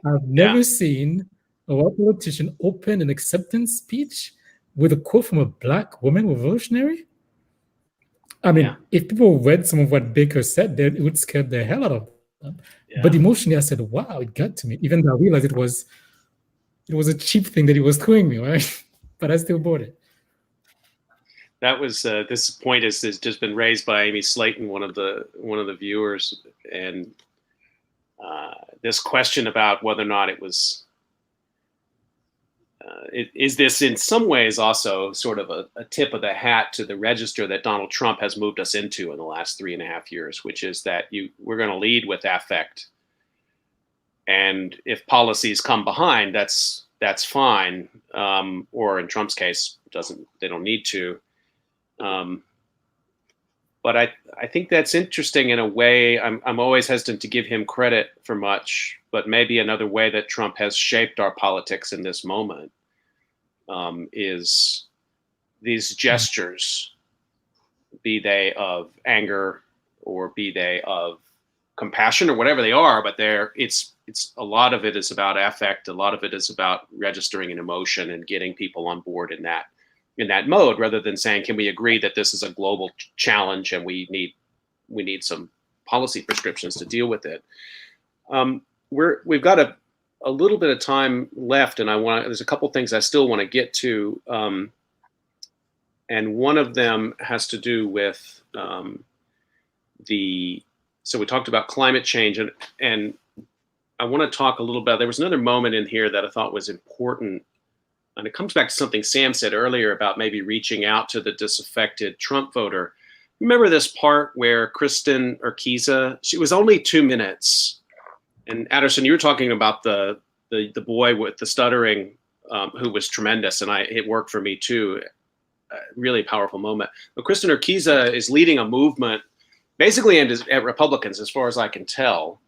S3: I've never seen a white politician open an acceptance speech with a quote from a Black woman revolutionary. I mean, if people read some of what Baker said, then it would scare the hell out of them. Yeah. But emotionally, I said, wow, it got to me. Even though I realized it was a cheap thing that he was throwing me, right? But I still bought it.
S1: That was this point has just been raised by Amy Slayton, one of the viewers, and this question about whether or not it was. Is this in some ways also sort of a tip of the hat to the register that Donald Trump has moved us into in the last 3.5 years, which is that we're going to lead with affect, and if policies come behind, that's fine, or in Trump's case, they don't need to. But I think that's interesting in a way. I'm always hesitant to give him credit for much, but maybe another way that Trump has shaped our politics in this moment is these gestures, be they of anger or be they of compassion or whatever they are, but it's a lot of it is about affect. A lot of it is about registering an emotion and getting people on board in that mode, rather than saying, can we agree that this is a global challenge and we need some policy prescriptions to deal with it. We've got a little bit of time left, and there's a couple things I still want to get to. And one of them has to do with so we talked about climate change, and I want to talk a little bit. There was another moment in here that I thought was important, and it comes back to something Sam said earlier about maybe reaching out to the disaffected Trump voter. Remember this part where Kristen Urquiza, she was only 2 minutes. And Aderson, you were talking about the boy with the stuttering who was tremendous, and it worked for me too. Really powerful moment. But Kristen Urquiza is leading a movement, basically at Republicans, as far as I can tell.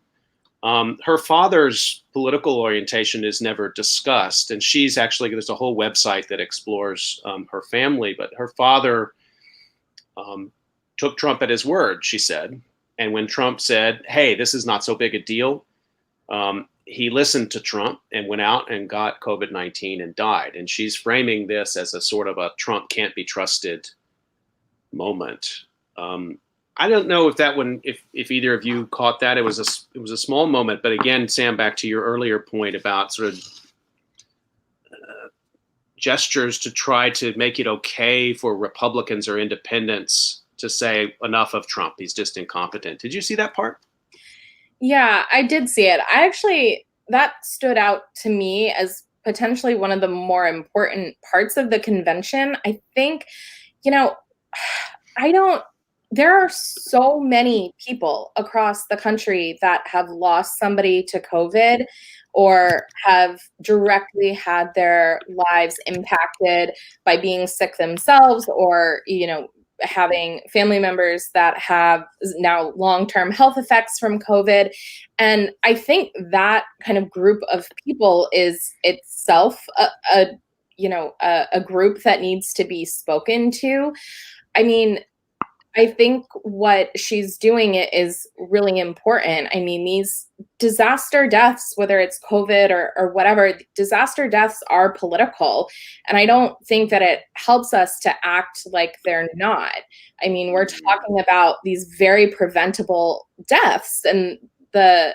S1: Her father's political orientation is never discussed, and there's a whole website that explores her family. But her father took Trump at his word, she said. And when Trump said, hey, this is not so big a deal, He listened to Trump and went out and got COVID-19 and died. And she's framing this as a sort of a Trump can't be trusted moment. I don't know if that one, if either of you caught that. It was a small moment, but again, Sam, back to your earlier point about sort of gestures to try to make it okay for Republicans or independents to say enough of Trump. He's just incompetent. Did you see that part?
S2: Yeah, I did see it. That stood out to me as potentially one of the more important parts of the convention. I think, there are so many people across the country that have lost somebody to COVID or have directly had their lives impacted by being sick themselves, or, having family members that have now long-term health effects from COVID. And I think that kind of group of people is itself a group that needs to be spoken to. I mean, I think what she's doing is really important. I mean, these disaster deaths, whether it's COVID or whatever, disaster deaths are political. And I don't think that it helps us to act like they're not. I mean, we're talking about these very preventable deaths, and the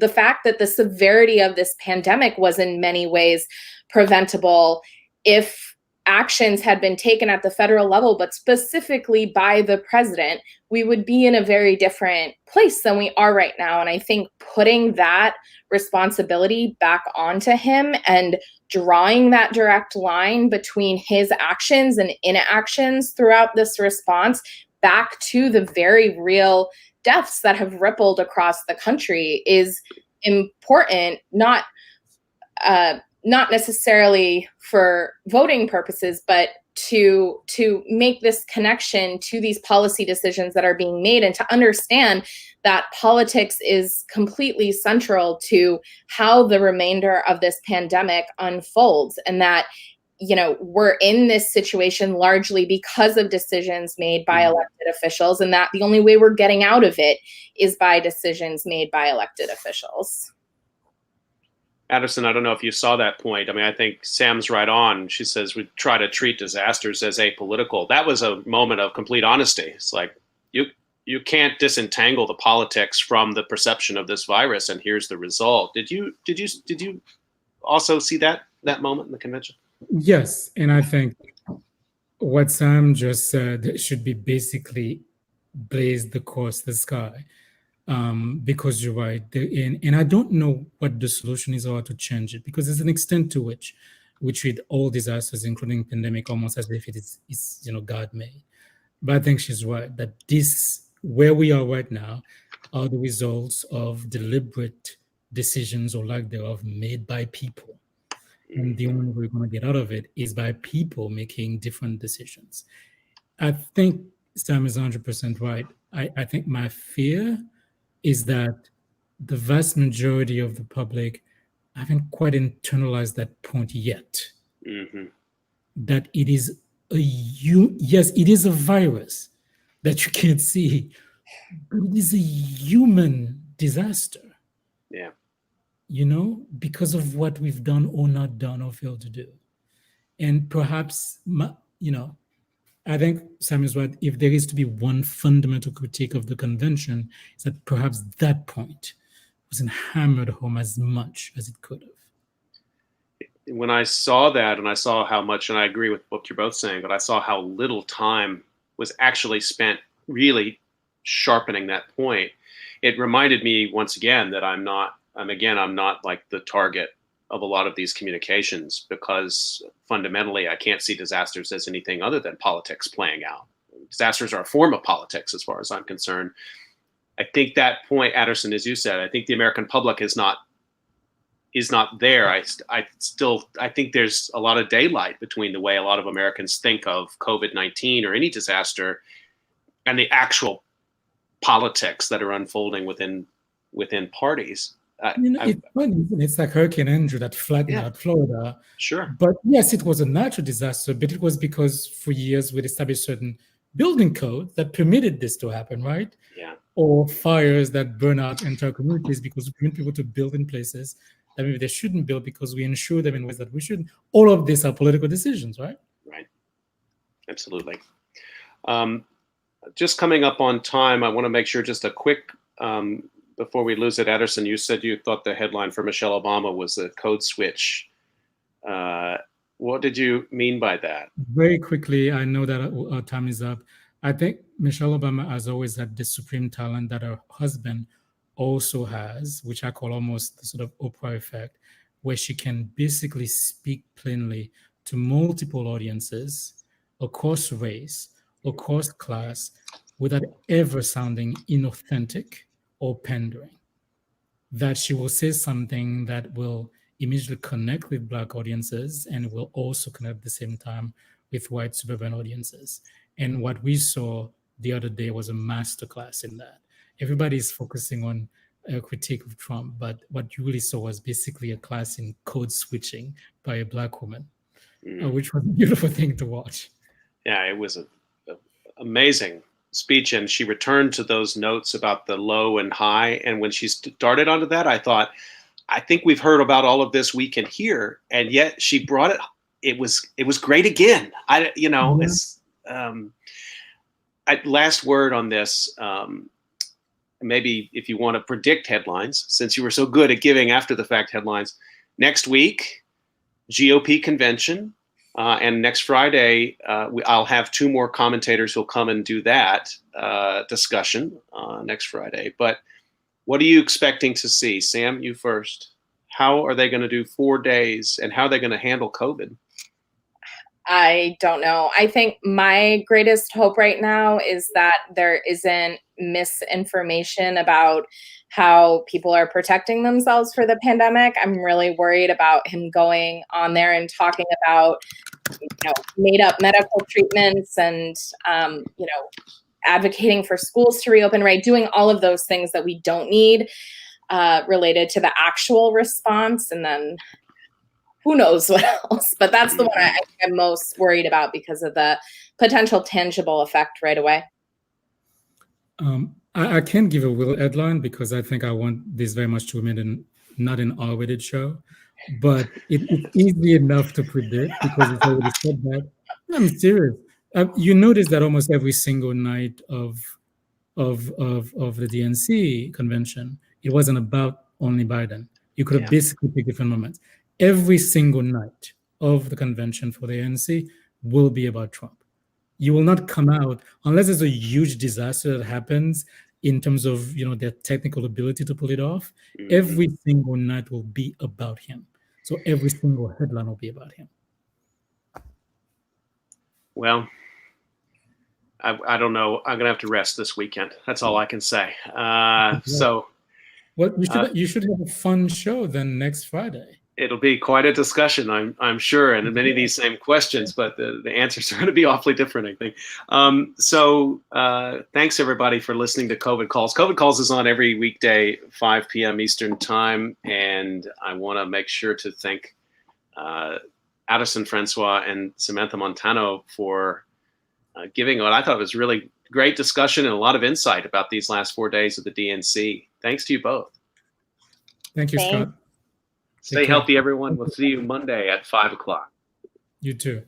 S2: fact that the severity of this pandemic was in many ways preventable if actions had been taken at the federal level, but specifically by the president, we would be in a very different place than we are right now. And I think putting that responsibility back onto him and drawing that direct line between his actions and inactions throughout this response back to the very real deaths that have rippled across the country is important, not necessarily for voting purposes, but to make this connection to these policy decisions that are being made, and to understand that politics is completely central to how the remainder of this pandemic unfolds, and that we're in this situation largely because of decisions made by elected officials, and that the only way we're getting out of it is by decisions made by elected officials.
S1: Addison, I don't know if you saw that point. I mean, I think Sam's right on. She says we try to treat disasters as apolitical. That was a moment of complete honesty. It's like you can't disentangle the politics from the perception of this virus, and here's the result. Did you also see that moment in the convention?
S3: Yes, and I think what Sam just said should be basically blaze the course, the sky. Because you're right, and I don't know what the solution is or how to change it, because there's an extent to which we treat all disasters, including pandemic, almost as if it is God-made. But I think she's right that this, where we are right now, are the results of deliberate decisions or lack thereof made by people. And the only way we're going to get out of it is by people making different decisions. I think Sam is 100% right. I think my fear is that the vast majority of the public haven't quite internalized that point yet. Mm-hmm. That it is it is a virus that you can't see, but it is a human disaster.
S1: Yeah.
S3: Because of what we've done or not done or failed to do. And perhaps, I think Sam is right. If there is to be one fundamental critique of the convention, is that perhaps that point wasn't hammered home as much as it could have.
S1: When I saw that, and I saw how much, and I agree with what you're both saying, but I saw how little time was actually spent really sharpening that point. It reminded me once again that I'm not like the target of a lot of these communications, because fundamentally I can't see disasters as anything other than politics playing out. Disasters are a form of politics as far as I'm concerned. I think that point, Addison, as you said, I think the American public is not there. I think there's a lot of daylight between the way a lot of Americans think of COVID-19 or any disaster and the actual politics that are unfolding within parties.
S3: It's like Hurricane Andrew that flattened out Florida.
S1: Sure.
S3: But yes, it was a natural disaster, but it was because for years we'd established certain building code that permitted this to happen, right?
S1: Yeah.
S3: Or fires that burn out entire communities because we permit people to build in places that maybe they shouldn't build because we insure them in ways that we shouldn't. All of these are political decisions, right?
S1: Right. Absolutely. Just coming up on time, I want to make sure just a quick, before we lose it, Ederson, you said you thought the headline for Michelle Obama was a code switch. What did you mean by that?
S3: Very quickly, I know that our time is up. I think Michelle Obama has always had this supreme talent that her husband also has, which I call almost the sort of Oprah effect, where she can basically speak plainly to multiple audiences across race, across class, without ever sounding inauthentic or pandering. That she will say something that will immediately connect with Black audiences and will also connect at the same time with white suburban audiences. And what we saw the other day was a masterclass in that. Everybody's focusing on a critique of Trump, but what you really saw was basically a class in code switching by a Black woman, which was a beautiful thing to watch.
S1: Yeah, it was an amazing speech, and she returned to those notes about the low and high. And when she started onto that, I thought, I think we've heard about all of this we can hear, and yet she brought it. It was great again. It's last word on this. Maybe if you want to predict headlines, since you were so good at giving after the fact headlines, next week, GOP convention, and next Friday, I'll have two more commentators who'll come and do that discussion next Friday. But what are you expecting to see? Sam, you first. How are they going to do 4 days, and how are they going to handle COVID?
S2: I don't know. I think my greatest hope right now is that there isn't misinformation about how people are protecting themselves for the pandemic. I'm really worried about him going on there and talking about, made up medical treatments and, advocating for schools to reopen, right? Doing all of those things that we don't need related to the actual response. And then who knows what else, but that's the one I'm most worried about because of the potential tangible effect right away.
S3: I can't give a real headline because I think I want this very much to remain not an R-rated show, but it's easy enough to predict because it's already said that. I'm serious. You notice that almost every single night of the DNC convention, it wasn't about only Biden. You could have basically picked different moments. Every single night of the convention for the ANC will be about Trump. You will not come out unless there's a huge disaster that happens in terms of their technical ability to pull it off. Every single night will be about him. So every single headline will be about him.
S1: Well, I don't know. I'm gonna have to rest this weekend. That's all I can say. So,
S3: well, you should have a fun show then next Friday.
S1: It'll be quite a discussion, I'm sure, and many of these same questions, but the answers are going to be awfully different, I think. Thanks everybody for listening to COVID Calls. COVID Calls is on every weekday, 5 p.m. Eastern time, and I want to make sure to thank Addison Francois and Samantha Montano for giving what I thought was really great discussion and a lot of insight about these last 4 days of the DNC. Thanks to you both.
S3: Thank you, Scott.
S1: Stay healthy, everyone. We'll see you Monday at 5 o'clock.
S3: You too.